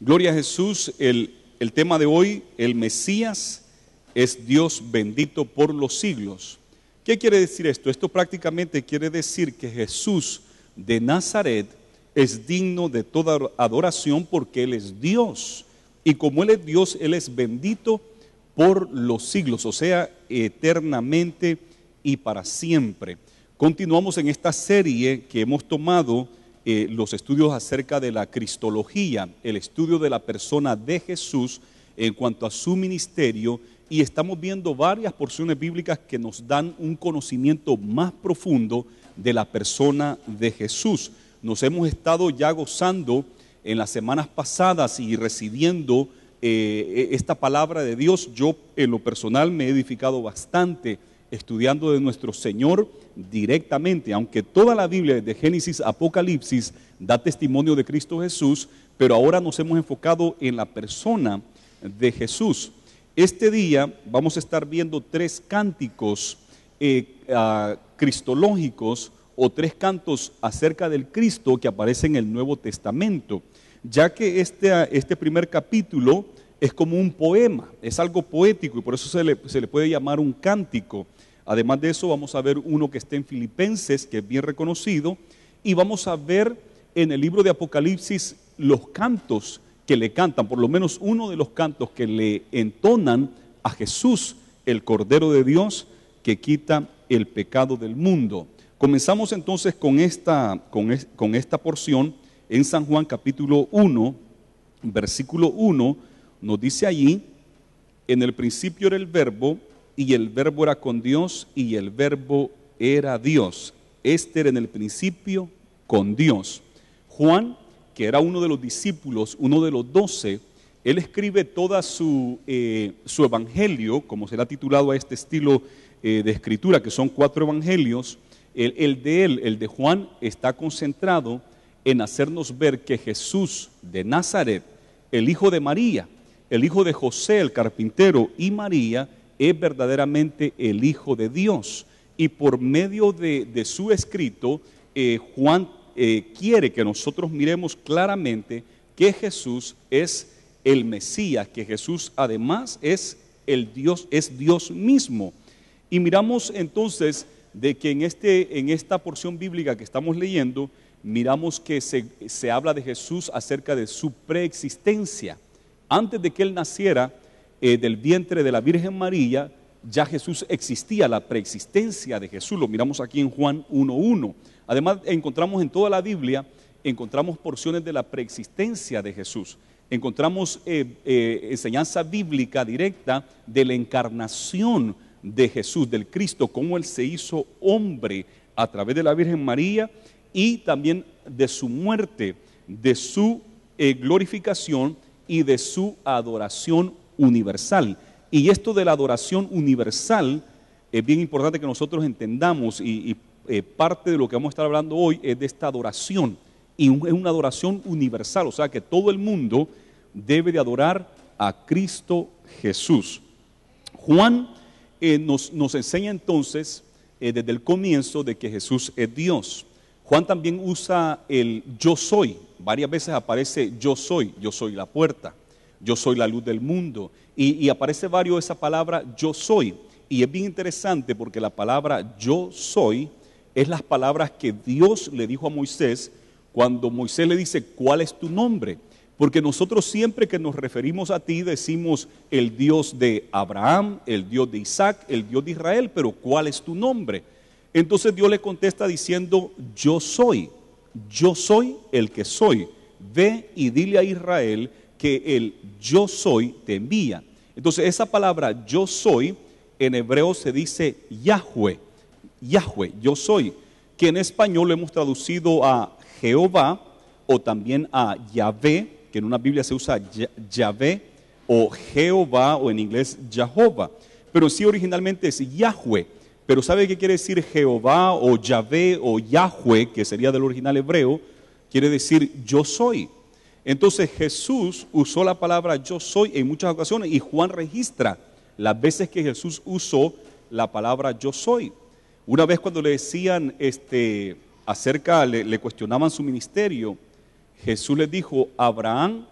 Gloria a Jesús, el tema de hoy, el Mesías es Dios bendito por los siglos. ¿Qué quiere decir esto? Esto prácticamente quiere decir que Jesús de Nazaret es digno de toda adoración porque Él es Dios. Y como Él es Dios, Él es bendito por los siglos, o sea, eternamente y para siempre. Continuamos en esta serie que hemos tomado los estudios acerca de la cristología, el estudio de la persona de Jesús en cuanto a su ministerio, y estamos viendo varias porciones bíblicas que nos dan un conocimiento más profundo de la persona de Jesús. Nos hemos estado ya gozando en las semanas pasadas y recibiendo esta palabra de Dios. Yo en lo personal me he edificado bastante estudiando de nuestro Señor directamente, aunque toda la Biblia desde Génesis a Apocalipsis da testimonio de Cristo Jesús, pero ahora nos hemos enfocado en la persona de Jesús. Este día vamos a estar viendo tres cánticos cristológicos o tres cantos acerca del Cristo que aparecen en el Nuevo Testamento, ya que este primer capítulo es como un poema, es algo poético y por eso se le puede llamar un cántico. Además de eso vamos a ver uno que está en Filipenses, que es bien reconocido, y vamos a ver en el libro de Apocalipsis los cantos que le cantan, por lo menos uno de los cantos que le entonan a Jesús, el Cordero de Dios, que quita el pecado del mundo. Comenzamos entonces con esta porción en San Juan capítulo 1, versículo 1, nos dice allí: en el principio era el Verbo, y el Verbo era con Dios, y el Verbo era Dios. Este era en el principio con Dios. Juan, que era uno de los discípulos, uno de los 12, él escribe toda su evangelio, como será titulado a este estilo de escritura, que son 4 evangelios. El de Juan está concentrado en hacernos ver que Jesús de Nazaret, el hijo de María, el hijo de José, el carpintero, y María, es verdaderamente el Hijo de Dios. Y por medio de su escrito, Juan quiere que nosotros miremos claramente que Jesús es el Mesías, que Jesús además es Dios mismo. Y miramos entonces de que en esta porción bíblica que estamos leyendo, miramos que se habla de Jesús acerca de su preexistencia. Antes de que Él naciera del vientre de la Virgen María, ya Jesús existía, la preexistencia de Jesús, lo miramos aquí en Juan 1:1. Además encontramos en toda la Biblia, encontramos porciones de la preexistencia de Jesús, encontramos enseñanza bíblica directa de la encarnación de Jesús, del Cristo, cómo Él se hizo hombre a través de la Virgen María, y también de su muerte, de su glorificación y de su adoración universal. Y esto de la adoración universal es bien importante que nosotros entendamos, y parte de lo que vamos a estar hablando hoy es de esta adoración, y es una adoración universal, o sea que todo el mundo debe de adorar a Cristo Jesús. Juan nos enseña entonces desde el comienzo de que Jesús es Dios. Juan también usa el yo soy, varias veces aparece yo soy la puerta, yo soy la luz del mundo, y aparece varios esa palabra yo soy, y es bien interesante porque la palabra yo soy es las palabras que Dios le dijo a Moisés cuando Moisés le dice ¿cuál es tu nombre? Porque nosotros siempre que nos referimos a ti decimos el Dios de Abraham, el Dios de Isaac, el Dios de Israel, pero ¿cuál es tu nombre? Entonces Dios le contesta diciendo yo soy el que soy, ve y dile a Israel que el yo soy te envía. Entonces esa palabra yo soy en hebreo se dice Yahweh, yo soy, que en español lo hemos traducido a Jehová o también a Yahvé, que en una Biblia se usa Yahvé o Jehová o en inglés Jehová, pero sí originalmente es Yahweh. Pero ¿sabe qué quiere decir Jehová o Yahvé o Yahweh, que sería del original hebreo? Quiere decir yo soy. Entonces Jesús usó la palabra yo soy en muchas ocasiones, y Juan registra las veces que Jesús usó la palabra yo soy. Una vez cuando le decían le cuestionaban su ministerio, Jesús les dijo: Abraham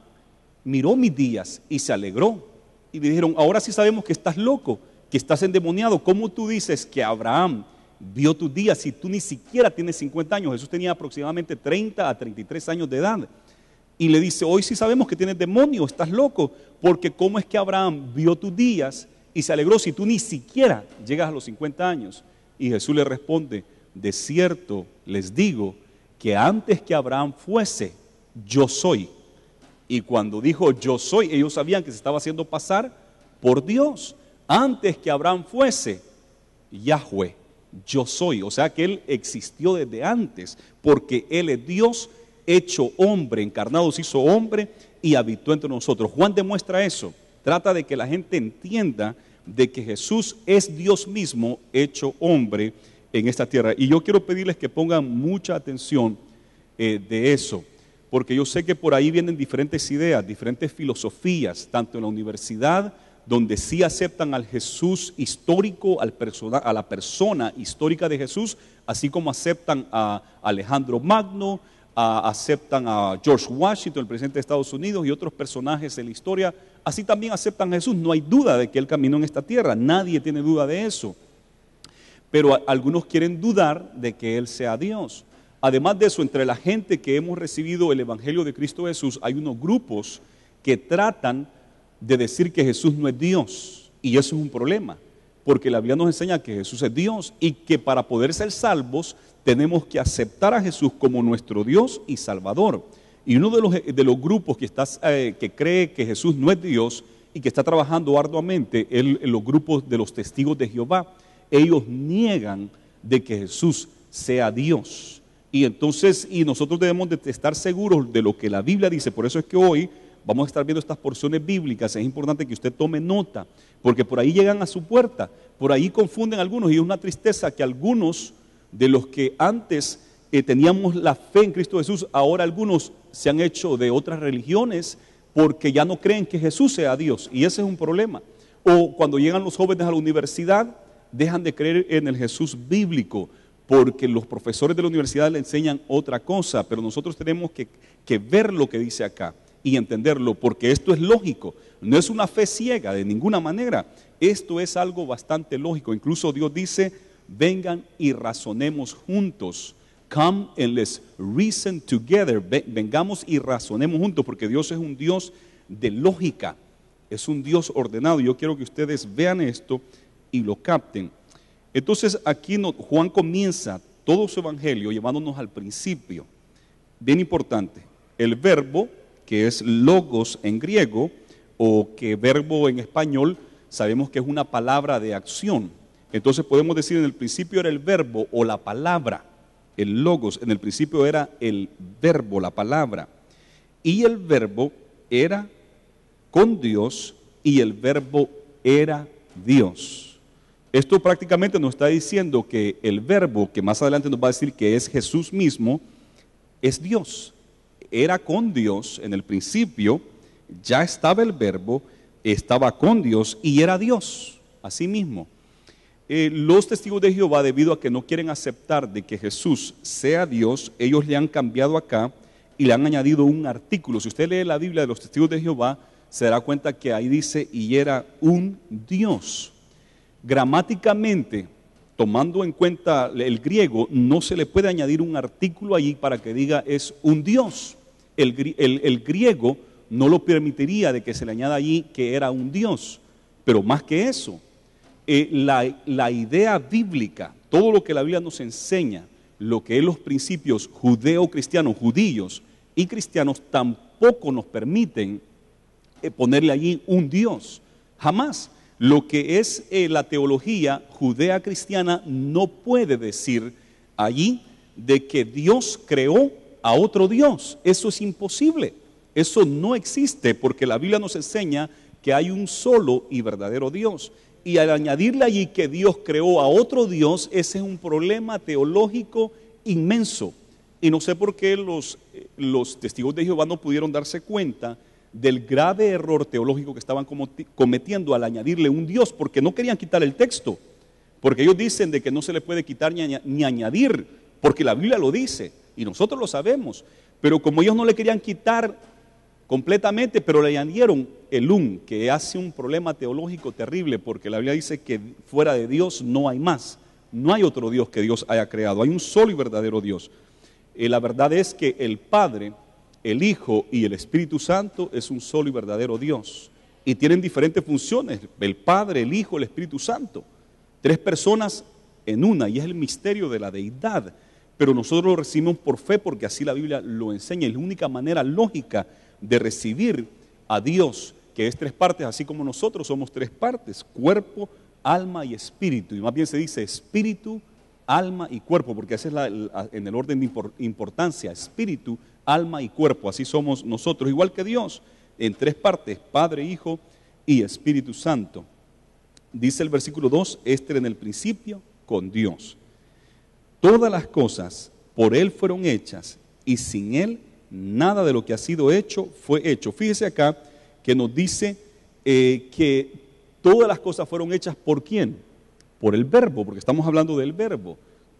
miró mis días y se alegró. Y le dijeron, ahora sí sabemos que estás loco, que estás endemoniado. ¿Cómo tú dices que Abraham vio tus días si tú ni siquiera tienes 50 años? Jesús tenía aproximadamente 30 a 33 años de edad. Y le dice, hoy sí sabemos que tienes demonio, estás loco, porque ¿cómo es que Abraham vio tus días y se alegró si tú ni siquiera llegas a los 50 años? Y Jesús le responde, de cierto les digo que antes que Abraham fuese, yo soy. Y cuando dijo yo soy, ellos sabían que se estaba haciendo pasar por Dios. Antes que Abraham fuese, Yahweh, yo soy. O sea que Él existió desde antes, porque Él es Dios hecho hombre, encarnado se hizo hombre y habitó entre nosotros. Juan demuestra eso. Trata de que la gente entienda de que Jesús es Dios mismo hecho hombre en esta tierra. Y yo quiero pedirles que pongan mucha atención de eso, porque yo sé que por ahí vienen diferentes ideas, diferentes filosofías, tanto en la universidad, donde sí aceptan al Jesús histórico, a la persona histórica de Jesús, así como aceptan a Alejandro Magno, aceptan a George Washington, el presidente de Estados Unidos, y otros personajes de la historia. Así también aceptan a Jesús. No hay duda de que Él caminó en esta tierra, nadie tiene duda de eso. Pero algunos quieren dudar de que Él sea Dios. Además de eso, entre la gente que hemos recibido el Evangelio de Cristo Jesús, hay unos grupos que tratan de decir que Jesús no es Dios. Y eso es un problema, porque la Biblia nos enseña que Jesús es Dios y que para poder ser salvos tenemos que aceptar a Jesús como nuestro Dios y Salvador. Y uno de los grupos que cree que Jesús no es Dios y que está trabajando arduamente en los grupos de los testigos de Jehová. Ellos niegan de que Jesús sea Dios. Y entonces, nosotros debemos de estar seguros de lo que la Biblia dice. Por eso es que hoy vamos a estar viendo estas porciones bíblicas. Es importante que usted tome nota, porque por ahí llegan a su puerta, por ahí confunden a algunos, y es una tristeza que algunos de los que antes teníamos la fe en Cristo Jesús, ahora algunos se han hecho de otras religiones porque ya no creen que Jesús sea Dios, y ese es un problema. O cuando llegan los jóvenes a la universidad, dejan de creer en el Jesús bíblico, porque los profesores de la universidad le enseñan otra cosa, pero nosotros tenemos que ver lo que dice acá y entenderlo, porque esto es lógico, no es una fe ciega de ninguna manera, esto es algo bastante lógico. Incluso Dios dice, vengan y razonemos juntos. Come and let's reason together. Vengamos y razonemos juntos, porque Dios es un Dios de lógica, es un Dios ordenado. Yo quiero que ustedes vean esto y lo capten. Entonces aquí Juan comienza todo su evangelio llevándonos al principio, bien importante, el verbo, que es logos en griego, o que verbo en español sabemos que es una palabra de acción. Entonces podemos decir, en el principio era el verbo o la palabra, el logos, en el principio era el verbo, la palabra, y el verbo era con Dios y el verbo era Dios. Esto prácticamente nos está diciendo que el verbo, que más adelante nos va a decir que es Jesús mismo, es Dios. Era con Dios en el principio, ya estaba el verbo, estaba con Dios y era Dios, así mismo. Los testigos de Jehová, debido a que no quieren aceptar de que Jesús sea Dios, ellos le han cambiado acá y le han añadido un artículo. Si usted lee la Biblia de los testigos de Jehová, se dará cuenta que ahí dice, y era un Dios. Gramáticamente, tomando en cuenta el griego, no se le puede añadir un artículo allí para que diga es un Dios. El griego no lo permitiría de que se le añada allí que era un Dios. Pero más que eso, la idea bíblica, todo lo que la Biblia nos enseña, lo que es los principios judeo-cristianos, judíos y cristianos, tampoco nos permiten ponerle allí un Dios. Jamás. Lo que es la teología judea cristiana no puede decir allí de que Dios creó a otro Dios. Eso es imposible. Eso no existe, porque la Biblia nos enseña que hay un solo y verdadero Dios. Y al añadirle allí que Dios creó a otro Dios, ese es un problema teológico inmenso. Y no sé por qué los testigos de Jehová no pudieron darse cuenta del grave error teológico que estaban cometiendo al añadirle un Dios, porque no querían quitar el texto, porque ellos dicen de que no se le puede quitar ni añadir, porque la Biblia lo dice, y nosotros lo sabemos, pero como ellos no le querían quitar completamente, pero le añadieron el que hace un problema teológico terrible, porque la Biblia dice que fuera de Dios no hay más, no hay otro Dios que Dios haya creado, hay un solo y verdadero Dios. La verdad es que el Padre, el Hijo y el Espíritu Santo es un solo y verdadero Dios, y tienen diferentes funciones, el Padre, el Hijo, el Espíritu Santo, 3 personas en una, y es el misterio de la deidad, pero nosotros lo recibimos por fe porque así la Biblia lo enseña, es la única manera lógica de recibir a Dios, que es 3 partes, así como nosotros somos 3 partes, cuerpo, alma y espíritu, y más bien se dice espíritu, alma y cuerpo, porque ese es en el orden de importancia, espíritu, alma y cuerpo, así somos nosotros, igual que Dios, en 3 partes, Padre, Hijo y Espíritu Santo. Dice el versículo 2, este era en el principio con Dios. Todas las cosas por Él fueron hechas, y sin Él nada de lo que ha sido hecho fue hecho. Fíjese acá que nos dice que todas las cosas fueron hechas ¿por quién? Por el Verbo, porque estamos hablando del Verbo.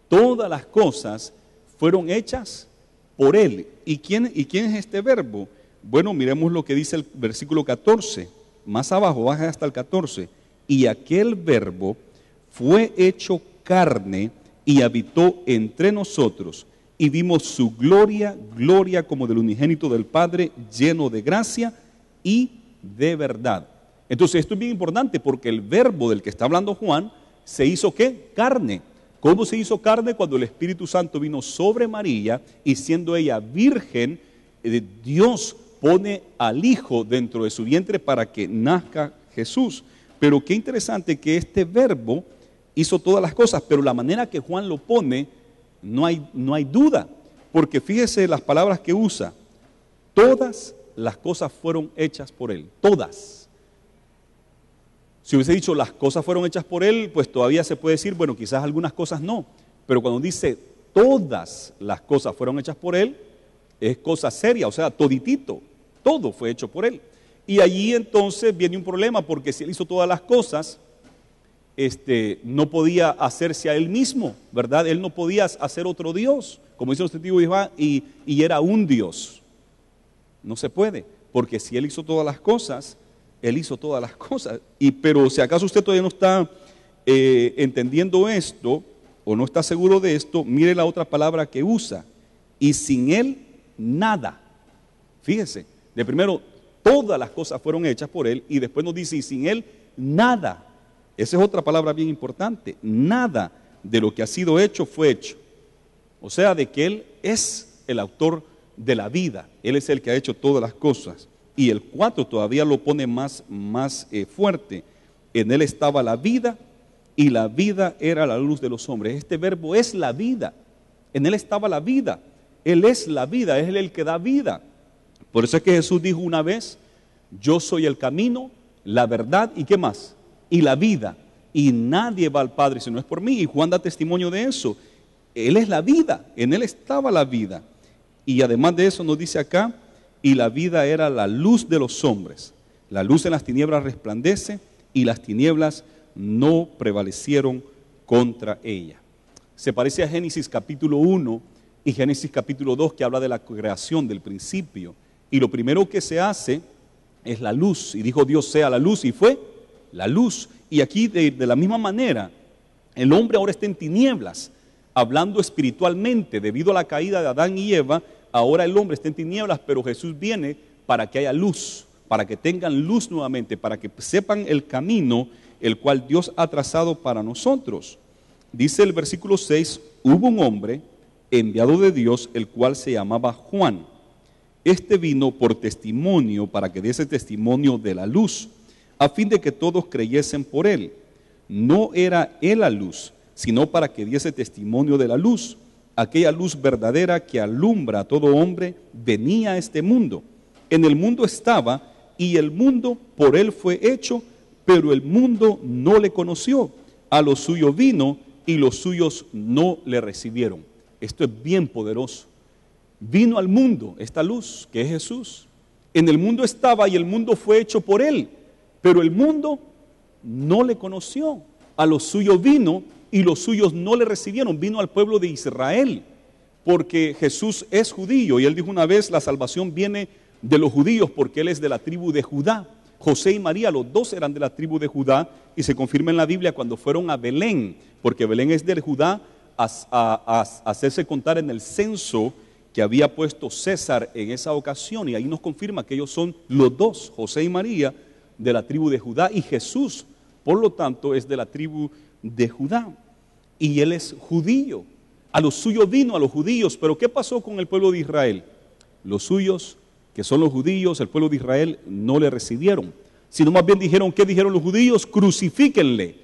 Todas las cosas fueron hechas por Él. ¿Y quién es este Verbo? Bueno, miremos lo que dice el versículo 14. Más abajo, baja hasta el 14. Y aquel Verbo fue hecho carne y habitó entre nosotros. Y vimos su gloria, gloria como del unigénito del Padre, lleno de gracia y de verdad. Entonces esto es bien importante porque el Verbo del que está hablando Juan se hizo ¿qué? Carne. ¿Cómo se hizo carne? Cuando el Espíritu Santo vino sobre María y siendo ella virgen, Dios pone al Hijo dentro de su vientre para que nazca Jesús. Pero qué interesante que este Verbo hizo todas las cosas, pero la manera que Juan lo pone, no hay duda, porque fíjese las palabras que usa. Todas las cosas fueron hechas por Él, todas. Si hubiese dicho las cosas fueron hechas por Él, pues todavía se puede decir, bueno, quizás algunas cosas no, pero cuando dice todas las cosas fueron hechas por Él, es cosa seria, o sea, toditito, todo fue hecho por Él. Y allí entonces viene un problema, porque si Él hizo todas las cosas, no podía hacerse a Él mismo, ¿verdad? Él no podía hacer otro Dios, como dice los testigos de Jehová, y era un Dios. No se puede, porque si Él hizo todas las cosas, Él hizo todas las cosas. Pero si acaso usted todavía no está entendiendo esto, o no está seguro de esto, mire la otra palabra que usa. Y sin Él, nada. Fíjese, de primero, todas las cosas fueron hechas por Él, y después nos dice, y sin Él, nada. Esa es otra palabra bien importante. Nada de lo que ha sido hecho fue hecho. O sea, de que Él es el autor de la vida. Él es el que ha hecho todas las cosas. Y el 4 todavía lo pone más fuerte. En Él estaba la vida, y la vida era la luz de los hombres. Este Verbo es la vida. En Él estaba la vida. Él es la vida, es Él el que da vida. Por eso es que Jesús dijo una vez, yo soy el camino, la verdad, ¿y qué más? Y la vida, y nadie va al Padre si no es por mí, y Juan da testimonio de eso. Él es la vida, en Él estaba la vida, y además de eso nos dice acá, y la vida era la luz de los hombres, la luz en las tinieblas resplandece, y las tinieblas no prevalecieron contra ella. Se parece a Génesis capítulo 1 y Génesis capítulo 2, que habla de la creación, del principio, y lo primero que se hace es la luz, y dijo Dios sea la luz, y fue la luz. Y aquí de la misma manera, el hombre ahora está en tinieblas, hablando espiritualmente, debido a la caída de Adán y Eva, ahora el hombre está en tinieblas, pero Jesús viene para que haya luz, para que tengan luz nuevamente, para que sepan el camino el cual Dios ha trazado para nosotros. Dice el versículo 6, hubo un hombre enviado de Dios, el cual se llamaba Juan. Este vino por testimonio, para que diese testimonio de la luz, a fin de que todos creyesen por él. No era él la luz, sino para que diese testimonio de la luz. Aquella luz verdadera que alumbra a todo hombre venía a este mundo. En el mundo estaba, y el mundo por él fue hecho, pero el mundo no le conoció. A lo suyo vino, y los suyos no le recibieron. Esto es bien poderoso. Vino al mundo esta luz, que es Jesús. En el mundo estaba, y el mundo fue hecho por él, pero el mundo no le conoció. A lo suyo vino, y los suyos no le recibieron. Vino al pueblo de Israel, porque Jesús es judío, y él dijo una vez, la salvación viene de los judíos porque él es de la tribu de Judá. José y María, los dos eran de la tribu de Judá y se confirma en la Biblia cuando fueron a Belén, porque Belén es de Judá, a hacerse contar en el censo que había puesto César en esa ocasión, y ahí nos confirma que ellos son los dos, José y María, de la tribu de Judá, y Jesús, por lo tanto, es de la tribu de Judá, y él es judío. A los suyos vino, a los judíos, pero ¿qué pasó con el pueblo de Israel? Los suyos, que son los judíos, el pueblo de Israel, no le recibieron, sino más bien dijeron, ¿qué dijeron los judíos? Crucifíquenle,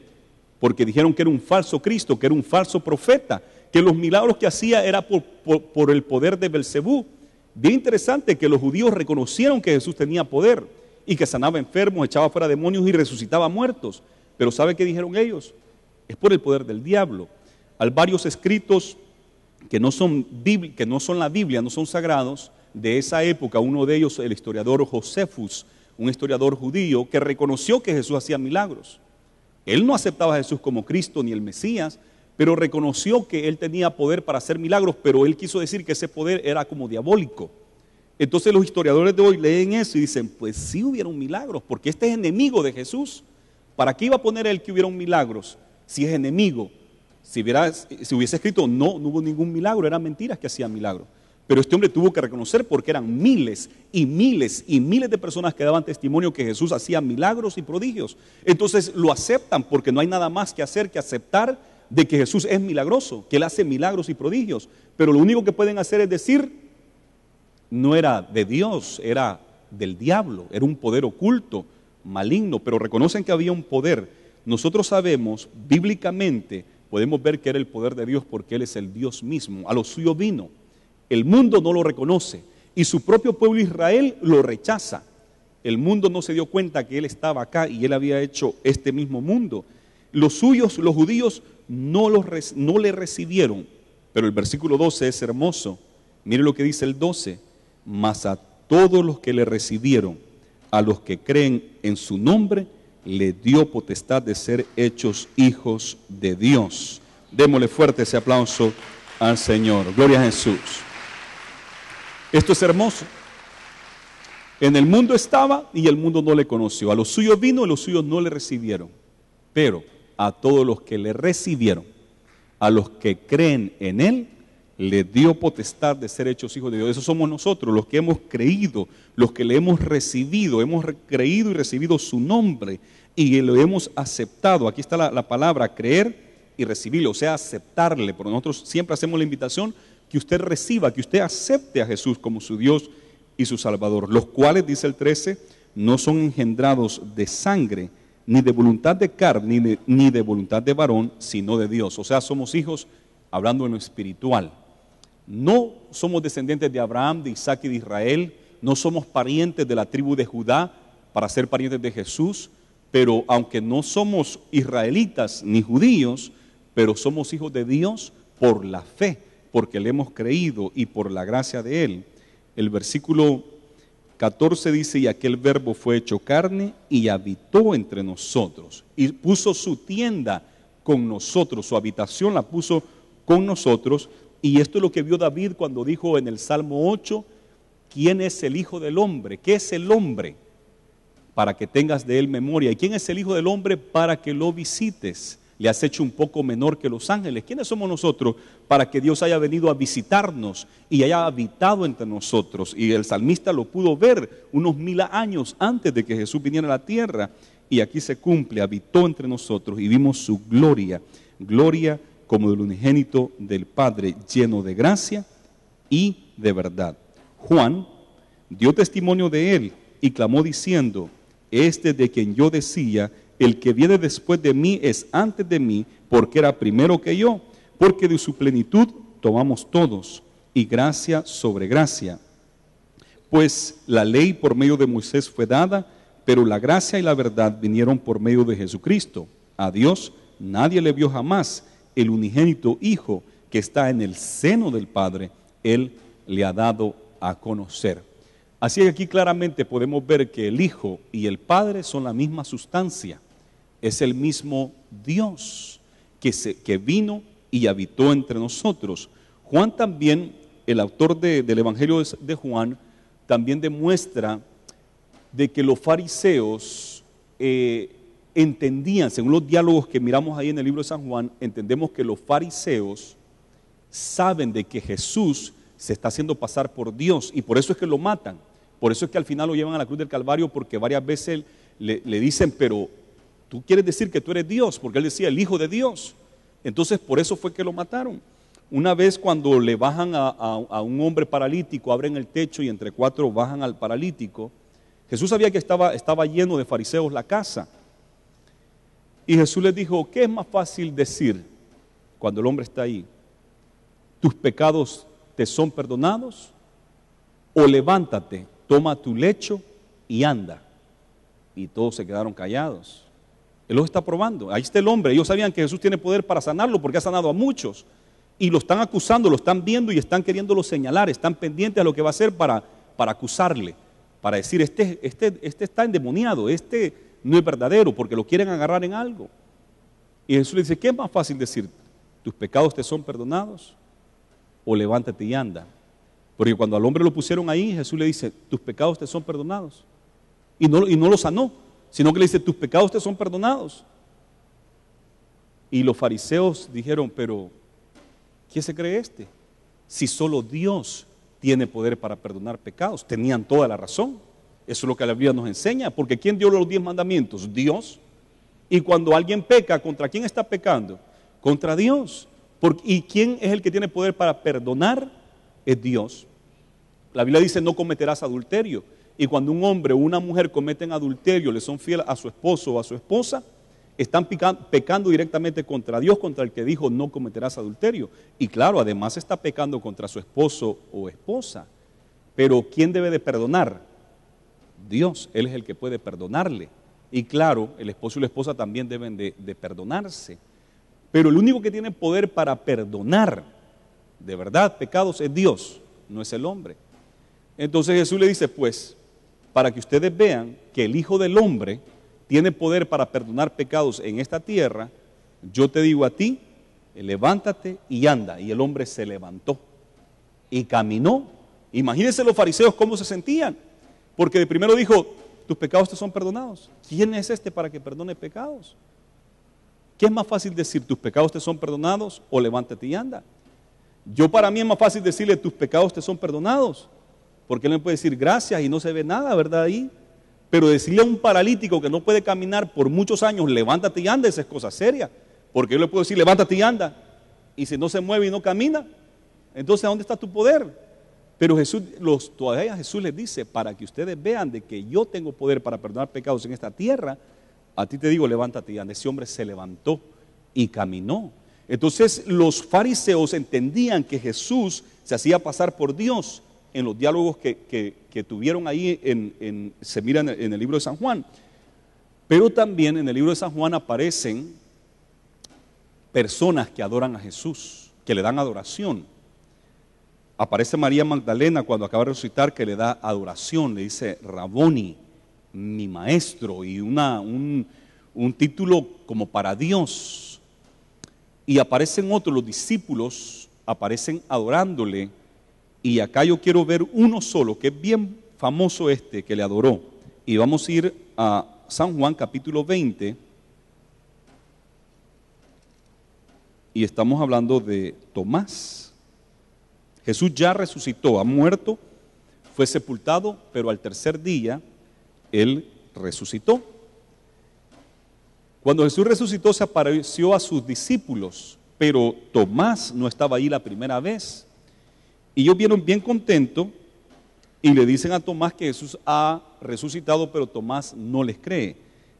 porque dijeron que era un falso Cristo, que era un falso profeta, que los milagros que hacía era por el poder de Belcebú. Bien interesante que los judíos reconocieron que Jesús tenía poder y que sanaba enfermos, echaba fuera demonios y resucitaba muertos. Pero ¿sabe qué dijeron ellos? Es por el poder del diablo. Hay varios escritos que no son la Biblia, no son sagrados, de esa época. Uno de ellos, el historiador Josefus, un historiador judío que reconoció que Jesús hacía milagros. Él no aceptaba a Jesús como Cristo ni el Mesías, pero reconoció que él tenía poder para hacer milagros, pero él quiso decir que ese poder era como diabólico. Entonces los historiadores de hoy leen eso y dicen, pues sí hubieron milagros, porque este es enemigo de Jesús. ¿Para qué iba a poner él que hubieron milagros si es enemigo? Si hubiese escrito, no hubo ningún milagro, eran mentiras que hacían milagros. Pero este hombre tuvo que reconocer porque eran miles y miles y miles de personas que daban testimonio que Jesús hacía milagros y prodigios. Entonces lo aceptan porque no hay nada más que hacer que aceptar de que Jesús es milagroso, que él hace milagros y prodigios. Pero lo único que pueden hacer es decir, no era de Dios, era del diablo, era un poder oculto, maligno, pero reconocen que había un poder. Nosotros sabemos, bíblicamente, podemos ver que era el poder de Dios porque él es el Dios mismo, a lo suyo vino. El mundo no lo reconoce y su propio pueblo Israel lo rechaza. El mundo no se dio cuenta que él estaba acá y él había hecho este mismo mundo. Los suyos, los judíos, no le recibieron. Pero el versículo 12 es hermoso. Mire lo que dice el 12. Mas a todos los que le recibieron, a los que creen en su nombre, le dio potestad de ser hechos hijos de Dios. Démosle fuerte ese aplauso al Señor. Gloria a Jesús. Esto es hermoso. En el mundo estaba y el mundo no le conoció. A los suyos vino y los suyos no le recibieron. Pero a todos los que le recibieron, a los que creen en él, le dio potestad de ser hechos hijos de Dios. Esos somos nosotros, los que hemos creído, los que le hemos recibido, hemos creído y recibido su nombre y lo hemos aceptado. Aquí está la palabra creer y recibirlo, o sea, aceptarle. Porque nosotros siempre hacemos la invitación que usted reciba, que usted acepte a Jesús como su Dios y su Salvador. Los cuales, dice el 13, no son engendrados de sangre, ni de voluntad de carne, ni de voluntad de varón, sino de Dios. O sea, somos hijos, hablando en lo espiritual. No somos descendientes de Abraham, de Isaac y de Israel. No somos parientes de la tribu de Judá para ser parientes de Jesús. Pero aunque no somos israelitas ni judíos, pero somos hijos de Dios por la fe, porque le hemos creído y por la gracia de Él. El versículo 14 dice, y aquel verbo fue hecho carne y habitó entre nosotros. Y puso su tienda con nosotros, su habitación la puso con nosotros. Y esto es lo que vio David cuando dijo en el Salmo 8, ¿quién es el Hijo del Hombre? ¿Qué es el hombre? Para que tengas de él memoria. ¿Y quién es el Hijo del Hombre? Para que lo visites. Le has hecho un poco menor que los ángeles. ¿Quiénes somos nosotros para que Dios haya venido a visitarnos y haya habitado entre nosotros? Y el salmista lo pudo ver unos 1000 años antes de que Jesús viniera a la tierra. Y aquí se cumple, habitó entre nosotros y vimos su gloria. Gloria como del unigénito del Padre, lleno de gracia y de verdad. Juan dio testimonio de él y clamó diciendo, este de quien yo decía, el que viene después de mí es antes de mí, porque era primero que yo, porque de su plenitud tomamos todos, y gracia sobre gracia. Pues la ley por medio de Moisés fue dada, pero la gracia y la verdad vinieron por medio de Jesucristo. A Dios nadie le vio jamás. El unigénito Hijo que está en el seno del Padre, Él le ha dado a conocer. Así que aquí claramente podemos ver que el Hijo y el Padre son la misma sustancia. Es el mismo Dios que vino y habitó entre nosotros. Juan también, el autor del Evangelio de Juan, también demuestra de que los fariseos entendían, según los diálogos que miramos ahí en el libro de San Juan, entendemos que los fariseos saben de que Jesús se está haciendo pasar por Dios y por eso es que lo matan. Por eso es que al final lo llevan a la cruz del Calvario, porque varias veces le dicen, pero tú quieres decir que tú eres Dios, porque él decía el Hijo de Dios. Entonces por eso fue que lo mataron. Una vez cuando le bajan a un hombre paralítico, abren el techo y entre 4 bajan al paralítico, Jesús sabía que estaba lleno de fariseos la casa. Y Jesús les dijo, ¿qué es más fácil decir cuando el hombre está ahí? ¿Tus pecados te son perdonados? O levántate, toma tu lecho y anda. Y todos se quedaron callados. Él los está probando. Ahí está el hombre. Ellos sabían que Jesús tiene poder para sanarlo porque ha sanado a muchos. Y lo están acusando, lo están viendo y están queriéndolo señalar. Están pendientes a lo que va a hacer para acusarle. Para decir, este está endemoniado, este no es verdadero, porque lo quieren agarrar en algo. Y Jesús le dice, ¿qué es más fácil decir? ¿Tus pecados te son perdonados? O levántate y anda. Porque cuando al hombre lo pusieron ahí, Jesús le dice, tus pecados te son perdonados. Y no lo sanó, sino que le dice, tus pecados te son perdonados. Y los fariseos dijeron, pero ¿quién se cree este? Si solo Dios tiene poder para perdonar pecados. Tenían toda la razón. Eso es lo que la Biblia nos enseña. Porque ¿quién dio los 10 mandamientos? Dios. Y cuando alguien peca, ¿contra quién está pecando? Contra Dios. ¿Y quién es el que tiene poder para perdonar? Es Dios. La Biblia dice, no cometerás adulterio. Y cuando un hombre o una mujer cometen adulterio, le son fieles a su esposo o a su esposa, están pecando directamente contra Dios, contra el que dijo, no cometerás adulterio. Y claro, además está pecando contra su esposo o esposa. Pero ¿quién debe de perdonar? Dios. Él es el que puede perdonarle. Y claro, el esposo y la esposa también deben de perdonarse. Pero el único que tiene poder para perdonar de verdad pecados es Dios, no es el hombre. Entonces Jesús le dice, pues, para que ustedes vean que el Hijo del Hombre tiene poder para perdonar pecados en esta tierra, yo te digo a ti, levántate y anda. Y el hombre se levantó y caminó. Imagínense los fariseos cómo se sentían, porque de primero dijo, tus pecados te son perdonados. ¿Quién es este para que perdone pecados? ¿Qué es más fácil decir, tus pecados te son perdonados o levántate y anda? Para mí es más fácil decirle, tus pecados te son perdonados, porque él me puede decir gracias y no se ve nada, ¿verdad? Ahí. Pero decirle a un paralítico que no puede caminar por muchos años, levántate y anda, esa es cosa seria. Porque yo le puedo decir, levántate y anda. Y si no se mueve y no camina, entonces ¿a dónde está tu poder? Pero todavía Jesús les dice, para que ustedes vean de que yo tengo poder para perdonar pecados en esta tierra, a ti te digo, levántate y anda. Ese hombre se levantó y caminó. Entonces los fariseos entendían que Jesús se hacía pasar por Dios en los diálogos que tuvieron ahí, se mira en el libro de San Juan. Pero también en el libro de San Juan aparecen personas que adoran a Jesús, que le dan adoración. Aparece María Magdalena cuando acaba de resucitar, que le da adoración, le dice Raboni, mi maestro, y un título como para Dios. Y aparecen otros, los discípulos aparecen adorándole. Y acá yo quiero ver uno solo, que es bien famoso que le adoró. Y vamos a ir a San Juan capítulo 20. Y estamos hablando de Tomás. Jesús ya resucitó, ha muerto, fue sepultado, pero al tercer día Él resucitó. Cuando Jesús resucitó se apareció a sus discípulos, pero Tomás no estaba ahí la primera vez. Y ellos vieron bien contentos y le dicen a Tomás que Jesús ha resucitado, pero Tomás no les cree.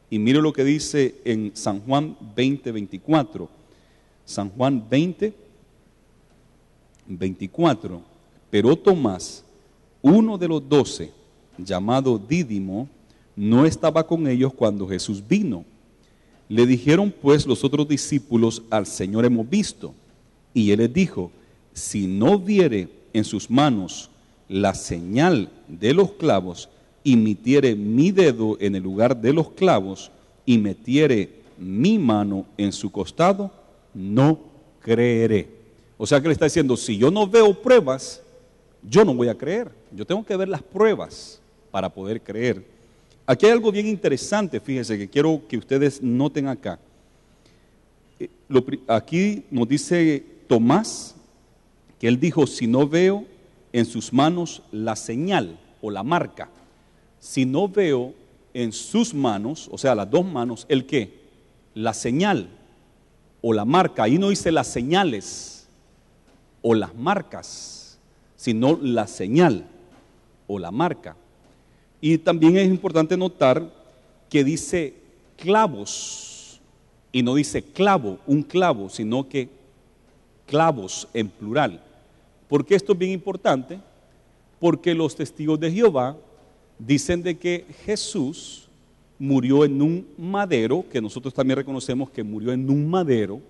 Y mire lo que dice en San Juan 20, 24. San Juan 20, 24. Pero Tomás, uno de los 12, llamado Dídimo, no estaba con ellos cuando Jesús vino. Le dijeron pues los otros discípulos, al Señor hemos visto. Y él les dijo, si no viere en sus manos la señal de los clavos, y metiere mi dedo en el lugar de los clavos, y metiere mi mano en su costado, no creeré. O sea que le está diciendo, si yo no veo pruebas, yo no voy a creer. Yo tengo que ver las pruebas para poder creer. Aquí hay algo bien interesante, fíjense, que quiero que ustedes noten acá. Aquí nos dice Tomás, que él dijo, si no veo en sus manos la señal o la marca, si no veo en sus manos, o sea, las dos manos, ¿el qué? La señal o la marca. Ahí no dice las señales o las marcas, sino la señal o la marca. Y también es importante notar que dice clavos y no dice clavo, un clavo, sino que clavos en plural. ¿Por qué esto es bien importante? Porque los testigos de Jehová dicen de que Jesús murió en un madero, que nosotros también reconocemos que murió en un madero,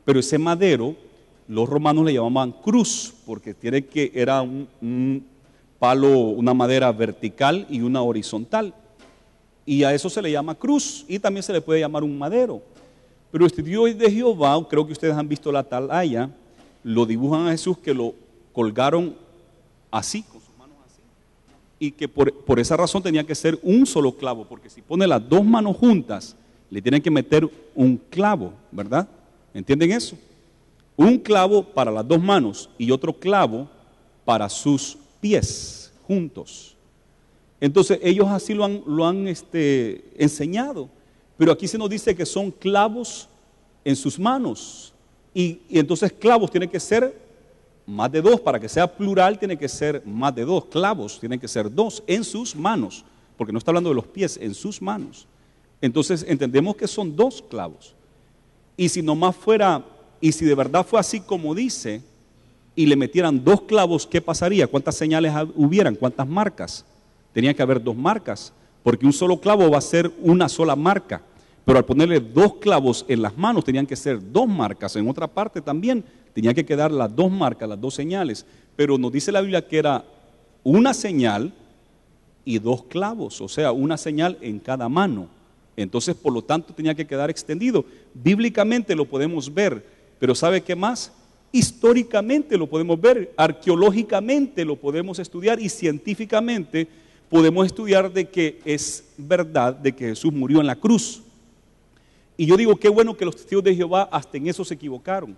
pero ese madero los romanos le llamaban cruz, porque era un palo, una madera vertical y una horizontal, y a eso se le llama cruz, y también se le puede llamar un madero. Pero los testigos de Jehová, creo que ustedes han visto la atalaya, lo dibujan a Jesús que lo colgaron así, con sus manos así, y que por esa razón tenía que ser un solo clavo, porque si pone las dos manos juntas, le tienen que meter un clavo, ¿verdad? ¿Entienden eso? Un clavo para las dos manos y otro clavo para sus pies juntos. Entonces ellos así lo han enseñado, pero aquí se nos dice que son clavos en sus manos, y entonces clavos tienen que ser más de dos, para que sea plural tiene que ser más de dos, clavos tienen que ser dos en sus manos, porque no está hablando de los pies, en sus manos. Entonces entendemos que son dos clavos, y si nomás fuera, y si de verdad fue así como dice, y le metieran dos clavos, ¿qué pasaría? ¿Cuántas señales hubieran? ¿Cuántas marcas? Tenía que haber dos marcas, porque un solo clavo va a ser una sola marca, pero al ponerle dos clavos en las manos tenían que ser dos marcas. En otra parte también tenía que quedar las dos marcas, las dos señales, pero nos dice la Biblia que era una señal y dos clavos, o sea, una señal en cada mano. Entonces, por lo tanto, tenía que quedar extendido. Bíblicamente lo podemos ver, pero ¿sabe qué más? Históricamente lo podemos ver, arqueológicamente lo podemos estudiar, y científicamente podemos estudiar de que es verdad de que Jesús murió en la cruz. Y yo digo, qué bueno que los testigos de Jehová hasta en eso se equivocaron,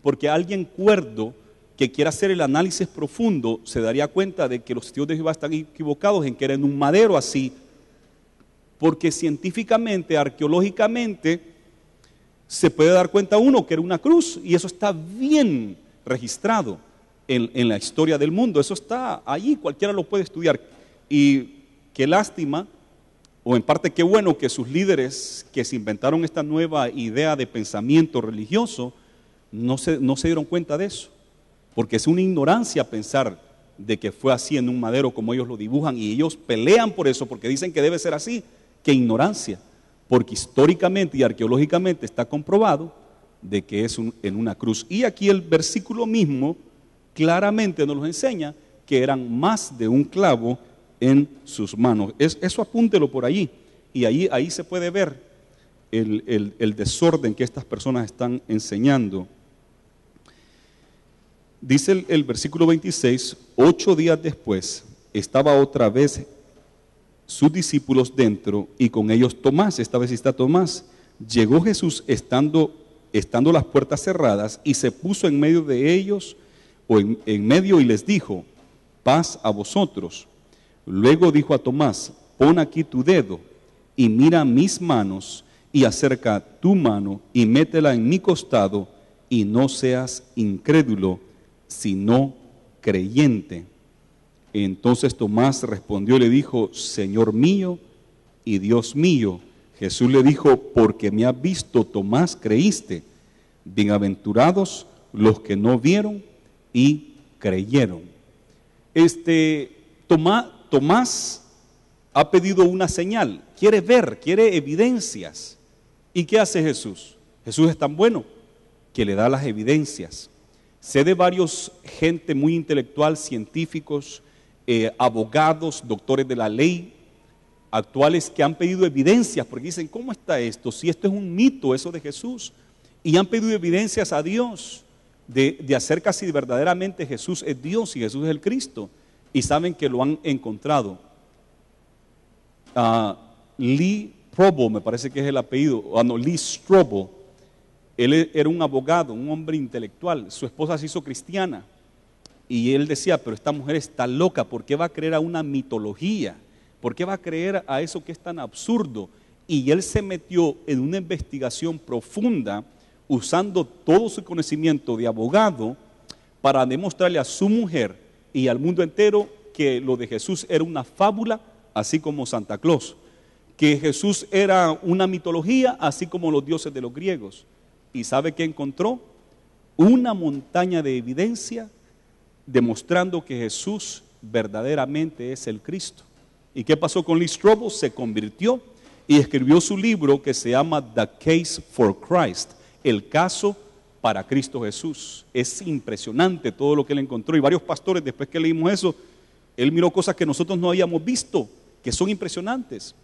porque alguien cuerdo que quiera hacer el análisis profundo se daría cuenta de que los testigos de Jehová están equivocados en que era en un madero así, porque científicamente, arqueológicamente, se puede dar cuenta uno que era una cruz, y eso está bien registrado en la historia del mundo. Eso está allí, cualquiera lo puede estudiar. Y qué lástima, o en parte qué bueno, que sus líderes que se inventaron esta nueva idea de pensamiento religioso no se dieron cuenta de eso, porque es una ignorancia pensar de que fue así en un madero como ellos lo dibujan, y ellos pelean por eso porque dicen que debe ser así. Qué ignorancia, porque históricamente y arqueológicamente está comprobado de que es en una cruz. Y aquí el versículo mismo claramente nos enseña que eran más de un clavo en sus manos. Eso apúntelo por allí, y ahí se puede ver el desorden que estas personas están enseñando. Dice el versículo 26, 8 días después estaba otra vez sus discípulos dentro, y con ellos Tomás. Esta vez está Tomás. Llegó Jesús estando las puertas cerradas, y se puso en medio de ellos, o en medio, y les dijo, paz a vosotros. Luego dijo a Tomás, pon aquí tu dedo y mira mis manos, y acerca tu mano y métela en mi costado, y no seas incrédulo, sino creyente. Entonces Tomás respondió y le dijo, Señor mío y Dios mío. Jesús le dijo, porque me has visto, Tomás, creíste. Bienaventurados los que no vieron y creyeron. Tomás ha pedido una señal, quiere ver, quiere evidencias. ¿Y qué hace Jesús? Jesús es tan bueno que le da las evidencias. Sé de varios gente muy intelectual, científicos, abogados, doctores de la ley, actuales, que han pedido evidencias, porque dicen, ¿cómo está esto? Si esto es un mito, eso de Jesús. Y han pedido evidencias a Dios, de acerca si verdaderamente Jesús es Dios y Jesús es el Cristo. Y saben que lo han encontrado. Lee Strobel, me parece que es el apellido, Lee Strobel, él era un abogado, un hombre intelectual, su esposa se hizo cristiana y él decía, pero esta mujer está loca, ¿por qué va a creer a una mitología? ¿Por qué va a creer a eso que es tan absurdo? Y él se metió en una investigación profunda usando todo su conocimiento de abogado para demostrarle a su mujer y al mundo entero que lo de Jesús era una fábula, así como Santa Claus, que Jesús era una mitología, así como los dioses de los griegos. ¿Y sabe qué encontró? Una montaña de evidencia demostrando que Jesús verdaderamente es el Cristo. ¿Y qué pasó con Lee Strobel? Se convirtió y escribió su libro que se llama The Case for Christ, el caso para Cristo Jesús. Es impresionante todo lo que él encontró, y varios pastores, después que leímos eso, él miró cosas que nosotros no habíamos visto, que son impresionantes.